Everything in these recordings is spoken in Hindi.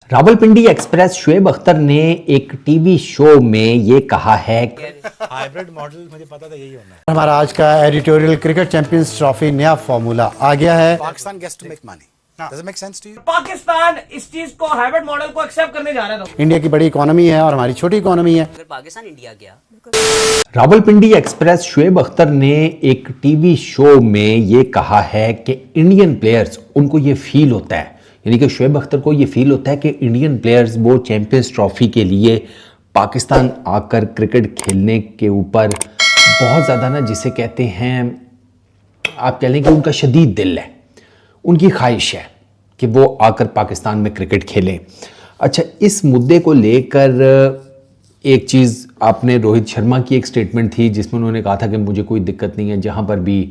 रावलपिंडी एक्सप्रेस शोएब अख्तर ने एक टीवी शो में ये कहा है कि हाइब्रिड मॉडल मुझे पता था यही होना है। हमारा आज का एडिटोरियल क्रिकेट चैंपियंस ट्रॉफी नया फॉर्मूला आ गया है। Pakistan gets to make money. Does it make sense to you? Pakistan इस चीज को हाइब्रिड मॉडल को एक्सेप्ट करने जा रहा था। इंडिया की बड़ी इकोनॉमी है और हमारी छोटी इकोनॉमी है। अगर पाकिस्तान इंडिया गया रावलपिंडी एक्सप्रेस शोएब अख्तर ने एक टीवी शो में ये कहा है कि इंडियन प्लेयर्स उनको ये फील होता है, यानी कि शोएब अख्तर को ये फील होता है कि इंडियन प्लेयर्स वो चैंपियंस ट्रॉफी के लिए पाकिस्तान आकर क्रिकेट खेलने के ऊपर बहुत ज़्यादा ना, जिसे कहते हैं आप कह लें कि उनका शदीद दिल है, उनकी ख्वाहिश है कि वो आकर पाकिस्तान में क्रिकेट खेलें। अच्छा, इस मुद्दे को लेकर एक चीज़ आपने रोहित शर्मा की एक स्टेटमेंट थी जिसमें उन्होंने कहा था कि मुझे कोई दिक्कत नहीं है, जहाँ पर भी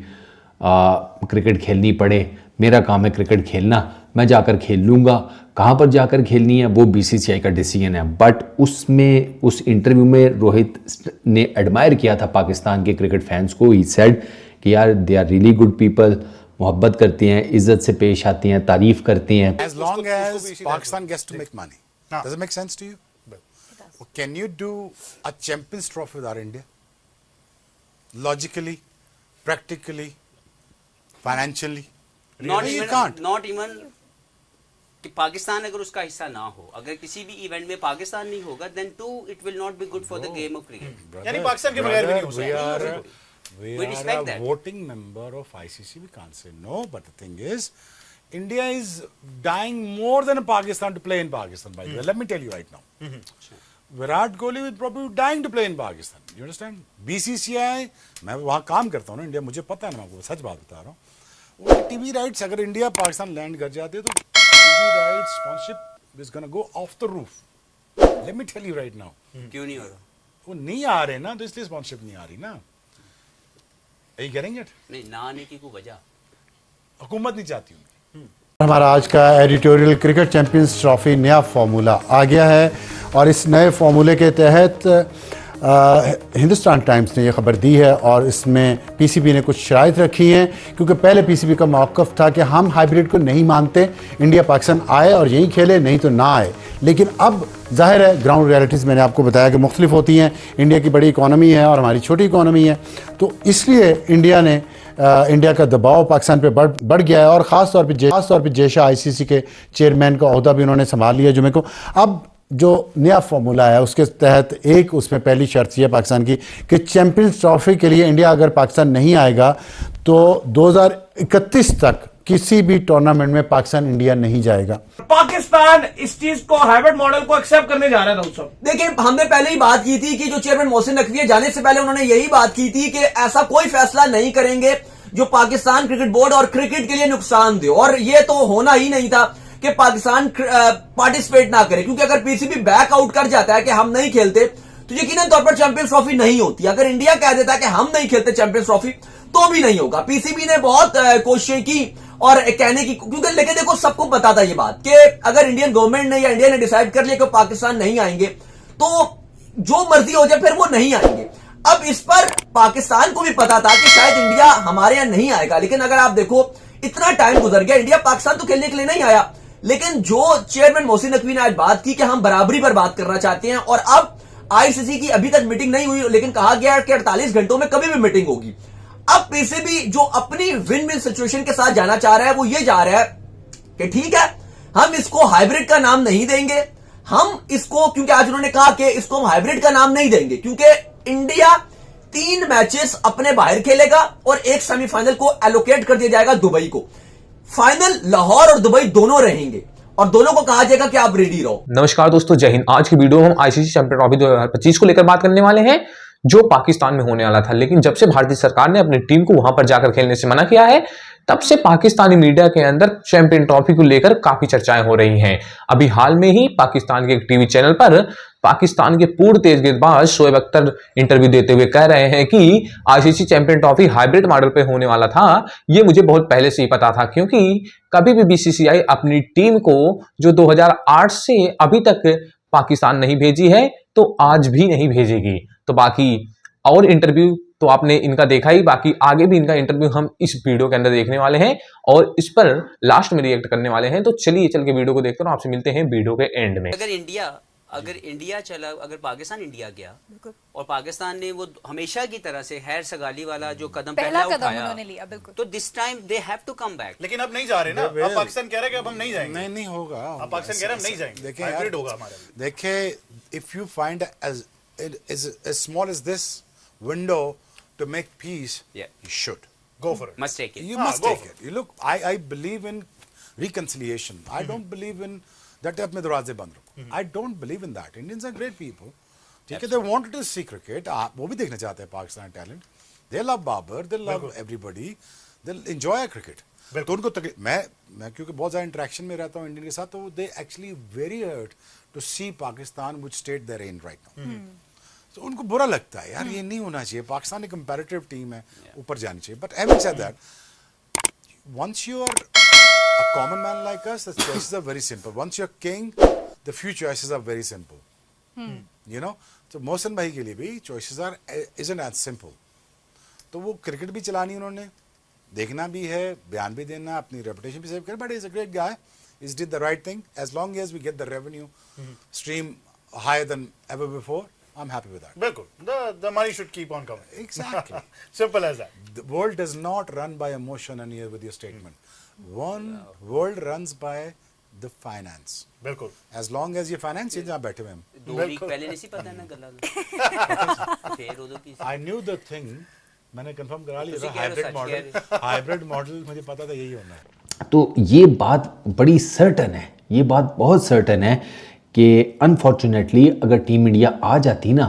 क्रिकेट खेलनी पड़े, मेरा काम है क्रिकेट खेलना, मैं जाकर खेल लूँगा। कहाँ पर जाकर खेलनी है वो बीसीसीआई का डिसीजन है। बट उसमें उस इंटरव्यू में रोहित ने एडमायर किया था पाकिस्तान के क्रिकेट फैंस को। ही सेड कि यार they are really good people, मोहब्बत करती हैं, इज्जत से पेश आती हैं, तारीफ करती हैं। As long as Pakistan gets to make money. Does it make sense to you? Can you do a Champions Trophy without India? Logically, practically, financially? Really, you can't. Not even कि पाकिस्तान अगर उसका हिस्सा ना हो, अगर किसी भी इवेंट में पाकिस्तान नहीं होगा, then to it will not be good for the game of cricket. यानी पाकिस्तान के बगैर भी नहीं हो सकता। We We are respect a that. voting member of ICC. We can't say no. But the thing is, India is dying more than Pakistan to play in Pakistan. By the way, let me tell you right now. Virat Kohli is probably dying to play in Pakistan. You understand? BCCI, मैं वहाँ काम करता हूँ ना इंडिया, मुझे पता है ना, मैं आपको सच बात बता रहा हूँ। वो टीवी राइट्स अगर इंडिया पाकिस्तान लैंड कर जाते तो TV rights sponsorship is gonna go off the roof. Let me tell you right now. क्यों नहीं हो रहा? वो नहीं आ रहे ना, तो इसलिए स्पॉन्सरशिप नहीं आ रही ना. यही करेंगे नहीं, ना आने की कोई वजह हुकूमत नहीं चाहती हूँ. हमारा आज का एडिटोरियल क्रिकेट चैंपियंस ट्रॉफी नया फॉर्मूला आ गया है और इस नए फॉर्मूले के तहत हिंदुस्तान टाइम्स ने यह खबर दी है और इसमें पीसीबी ने कुछ शराइत रखी हैं, क्योंकि पहले पीसीबी का मौक़िफ़ था कि हम हाइब्रिड को नहीं मानते, इंडिया पाकिस्तान आए और यहीं खेले, नहीं तो ना आए। लेकिन अब ज़ाहिर है ग्राउंड रियलिटीज़ मैंने आपको बताया कि मुख्तलिफ होती हैं। इंडिया की बड़ी इकोनॉमी है और हमारी छोटी इकोनॉमी है, तो इसलिए इंडिया का दबाव पाकिस्तान पे बढ़ गया है और ख़ास तौर पे जेशा आईसीसी के चेयरमैन का ओहदा भी उन्होंने संभाल लिया जुमे को। अब जो नया फॉर्मूला है उसके तहत एक उसमें पहली शर्त ये है पाकिस्तान की कि चैंपियंस ट्रॉफी के लिए इंडिया अगर पाकिस्तान नहीं आएगा तो 2031 तक किसी भी टूर्नामेंट में पाकिस्तान इंडिया नहीं जाएगा। पाकिस्तान इस चीज को हाइब्रिड मॉडल को एक्सेप्ट करने जा रहा था। सब देखिए, हमने पहले ही बात की थी कि जो चेयरमैन मोहसिन नकवी जाने से पहले उन्होंने यही बात की थी कि ऐसा कोई फैसला नहीं करेंगे जो पाकिस्तान क्रिकेट बोर्ड और क्रिकेट के लिए नुकसान दे, और ये तो होना ही नहीं था कि पाकिस्तान पार्टिसिपेट ना करे, क्योंकि अगर पीसीबी बैक आउट कर जाता है कि हम नहीं खेलते तो यकीनन तौर पर चैंपियंस ट्रॉफी नहीं होती। अगर इंडिया कह देता है कि हम नहीं खेलते चैंपियंस ट्रॉफी तो भी नहीं होगा। पीसीबी ने बहुत कोशिशें की और कहने की, क्योंकि लेकिन देखो सबको पता था ये बात कि अगर इंडियन गवर्नमेंट ने या इंडिया ने डिसाइड कर लिया कि पाकिस्तान नहीं आएंगे तो जो मर्जी हो जाए फिर वो नहीं आएंगे। अब इस पर पाकिस्तान को भी पता था कि शायद इंडिया हमारे यहां नहीं आएगा, लेकिन अगर आप देखो इतना टाइम गुजर गया, इंडिया पाकिस्तान तो खेलने के लिए नहीं आया। लेकिन जो चेयरमैन मोहसिन नकवी ने आज बात की कि हम बराबरी पर बात करना चाहते हैं, और अब आईसीसी की अभी तक मीटिंग नहीं हुई लेकिन कहा गया कि 48 घंटों में कभी भी मीटिंग होगी। अब पीसीबी जो अपनी विन विन सिचुएशन के साथ जाना चाह रहा है वो ये जा रहा है कि ठीक है, हम इसको हाइब्रिड का नाम नहीं देंगे, हम इसको, क्योंकि आज उन्होंने कहा कि इसको हम हाइब्रिड का नाम नहीं देंगे क्योंकि इंडिया 3 मैचेस अपने बाहर खेलेगा और एक सेमीफाइनल को एलोकेट कर दिया जाएगा दुबई को। फाइनल लाहौर और दुबई दोनों रहेंगे और दोनों को कहा जाएगा कि आप रेडी रहो। नमस्कार दोस्तों, जय हिंद। आज की वीडियो हम आईसीसी चैंपियन ट्रॉफी 2025 को लेकर बात करने वाले हैं, जो पाकिस्तान में होने वाला था। लेकिन जब से भारतीय सरकार ने अपनी टीम को वहां पर जाकर खेलने से मना किया है, तब से पाकिस्तानी मीडिया के अंदर चैंपियन ट्रॉफी को लेकर काफी चर्चाएं हो रही हैं। अभी हाल में ही पाकिस्तान के एक टीवी चैनल पर पाकिस्तान के पूर्व तेज गेंदबाज शोएब अख्तर इंटरव्यू देते हुए कह रहे हैं कि ICC champion trophy hybrid model पे होने वाला था। ये मुझे बहुत पहले से ही पता था, क्योंकि कभी भी बीसीसीआई अपनी टीम को जो 2008 से अभी तक पाकिस्तान नहीं भेजी है तो आज भी नहीं भेजेगी। तो बाकी और इंटरव्यू तो आपने इनका देखा ही, बाकी आगे भी इनका इंटरव्यू हम इस वीडियो के अंदर देखने वाले हैं और इस पर लास्ट में रिएक्ट करने वाले हैं। तो चलिए चल के वीडियो को देखते हैं और आपसे मिलते हैं वीडियो के एंड में। अगर इंडिया चला, अगर पाकिस्तान इंडिया गया और पाकिस्तान ने वो हमेशा की तरह से हैर सगाली वाला जो कदम पहला उठाया उन्होंने लिया, बिल्कुल। तो this time they have to come back. लेकिन अब नहीं जा रहे ना, अब पाकिस्तान कह रहा है कि अब हम नहीं जाएंगे। नहीं होगा। अब पाकिस्तान कह रहा है हम नहीं जाएंगे, देखिए हाइब्रिड होगा हमारा। देखिए, if you find as small as this window to make peace, you should Go for it. Must take it. You हाँ, must go take for it. You look, I believe in reconciliation. I don't believe in that अपने दरवाजे बंद रखो. I don't believe in that. Indians are great people. ठीक है, they wanted to see cricket. वो भी देखना चाहते हैं Pakistan talent. They love Babar. They love everybody. They'll enjoy cricket. तो उनको तकलीफ, मैं क्योंकि बहुत ज़्यादा इंटरेक्शन में रहता हूँ इंडियन के साथ, तो they actually very hurt to see Pakistan which state they're in right now. तो उनको बुरा लगता है यार, ये नहीं होना चाहिए, पाकिस्तान एक कंपैरेटिव टीम है, ऊपर जानी चाहिए। But having said that, once you are a common man like us, the choices are very simple. Once you're king, the few choices are very simple. You know, तो मोहसिन भाई के लिए भी choices are isn't as simple. तो वो क्रिकेट भी चलानी उन्होंने, देखना भी है, बयान भी देना, अपनी रेपुटेशन भी सेव करना। But is a great guy, is did the right thing. As long as we get the revenue stream higher than ever before, I'm happy with that. बिल्कुल, the money should keep on coming. Exactly. Simple as that. The world does not run by emotion and here with your statement. World runs by the finance. बिल्कुल। As long as ये finance है जहाँ बैठे हुए हम। 2 वीक पहले नहीं पता ना गला फिर उधर की I knew the thing. मैंने कंफर्म करा लिया था, कह रहे हो, हाइब्रिड सच मॉडल। कह रहे हाइब्रिड मॉडल मुझे पता था यही होना है। तो ये बात बड़ी सर्टन है, ये बात बहुत सर्टन है कि अनफॉर्चुनेटली अगर टीम इंडिया आ जाती ना,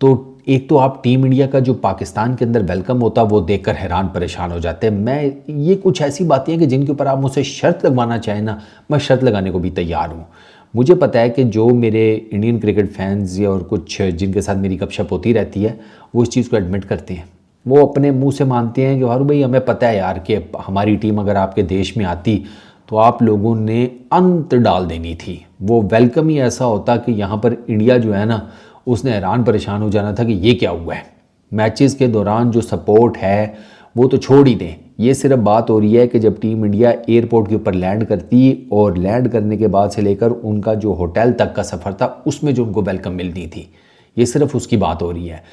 तो एक तो आप टीम इंडिया का जो पाकिस्तान के अंदर वेलकम होता वो देखकर हैरान परेशान हो जाते हैं। मैं ये कुछ ऐसी बातें हैं कि जिनके ऊपर आप मुझसे शर्त लगवाना चाहें ना, मैं शर्त लगाने को भी तैयार हूँ। मुझे पता है कि जो मेरे इंडियन क्रिकेट फैंस या और कुछ जिनके साथ मेरी गपशप होती रहती है, वो इस चीज़ को एडमिट करते हैं। वो अपने मुंह से मानते हैं कि हारू भाई हमें पता है यार कि हमारी टीम अगर आपके देश में आती तो आप लोगों ने अंत डाल देनी थी। वो वेलकम ही ऐसा होता कि यहाँ पर इंडिया जो है ना, उसने हैरान परेशान हो जाना था कि ये क्या हुआ है। मैचेस के दौरान जो सपोर्ट है वो तो छोड़ ही दें, ये सिर्फ बात हो रही है कि जब टीम इंडिया एयरपोर्ट के ऊपर लैंड करती और लैंड करने के बाद से लेकर उनका जो होटल तक का सफ़र था उसमें जो उनको वेलकम मिलनी थी, ये सिर्फ उसकी बात हो रही है।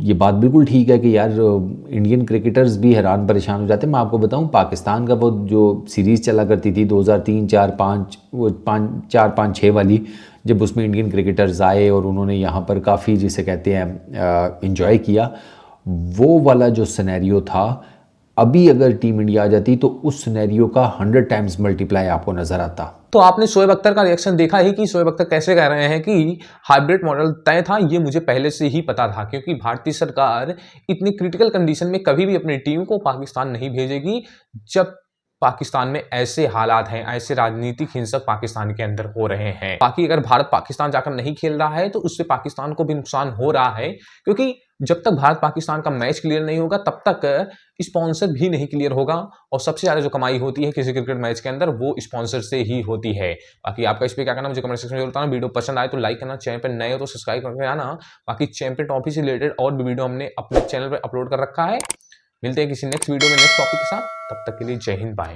ये बात बिल्कुल ठीक है कि यार इंडियन क्रिकेटर्स भी हैरान परेशान हो जाते हैं। मैं आपको बताऊं, पाकिस्तान का वो जो सीरीज़ चला करती थी 2003, 4, 5, वो 4, 5, 6 वाली, जब उसमें इंडियन क्रिकेटर्स आए और उन्होंने यहाँ पर काफ़ी जिसे कहते हैं इन्जॉय किया, वो वाला जो सिनेरियो था, अभी अगर टीम इंडिया आ जाती तो उस सिनेरियो का 100 टाइम्स मल्टीप्लाई आपको नज़र आता। तो आपने शोएब अख्तर का रिएक्शन देखा ही कि शोएब अख्तर कैसे कह रहे हैं कि हाइब्रिड मॉडल तय था। ये मुझे पहले से ही पता था, क्योंकि भारतीय सरकार इतनी क्रिटिकल कंडीशन में कभी भी अपनी टीम को पाकिस्तान नहीं भेजेगी जब पाकिस्तान में ऐसे हालात हैं, ऐसे राजनीतिक हिंसक पाकिस्तान के अंदर हो रहे हैं। बाकी अगर भारत पाकिस्तान जाकर नहीं खेल रहा है तो उससे पाकिस्तान को भी नुकसान हो रहा है, क्योंकि जब तक भारत पाकिस्तान का मैच क्लियर नहीं होगा तब तक स्पॉन्सर भी नहीं क्लियर होगा, और सबसे ज़्यादा जो कमाई होती है किसी क्रिकेट मैच के अंदर वो स्पॉन्सर से ही होती है। बाकी आपका इस पर क्या कहना मुझे कमेंट सेक्शन में जरूर बताना। वीडियो पसंद आए तो लाइक करना, चैनल पर नए हो तो सब्सक्राइब करके आना। बाकी चैंपियन ट्रॉफी से रिलेटेड और भी वीडियो हमने अपने चैनल पर अपलोड कर रखा है। मिलते हैं किसी नेक्स्ट वीडियो में नेक्स्ट टॉपिक के साथ, तब तक के लिए जय हिंद, बाय।